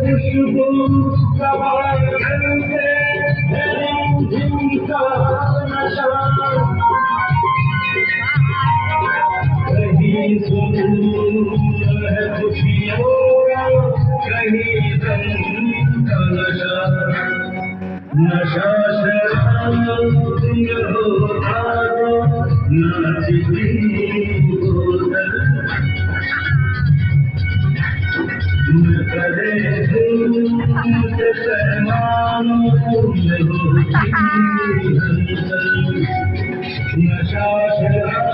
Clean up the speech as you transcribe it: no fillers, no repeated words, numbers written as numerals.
खुशबू सवार से झुमका नशा कहीं सुन है खुशियों का कहीं गम का नशा नशा शराब होता नाचती बोतल करे दिल पैमानों में होती हलचल नशा शराब